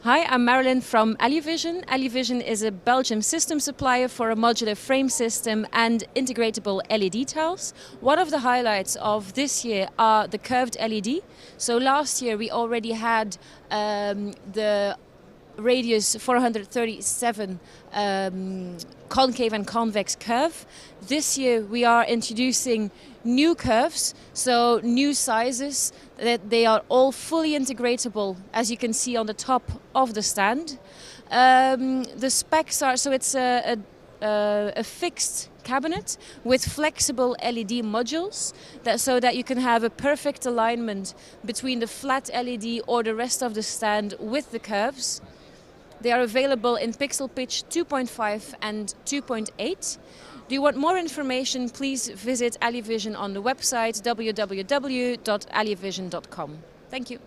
Hi, I'm Marilyn from Aluvision. Aluvision is a Belgian system supplier for a modular frame system and integratable LED tiles. One of the highlights of this year are the curved LED. So last year we already had the radius 437 concave and convex curve. This year we are introducing new curves, so new sizes, that they are all fully integratable, as you can see on the top of the stand. The specs are, so it's a fixed cabinet with flexible LED modules, so that you can have a perfect alignment between the flat LED or the rest of the stand with the curves. They are available in pixel pitch 2.5 and 2.8. Do you want more information? Please visit Aluvision on the website www.aluvision.com. Thank you.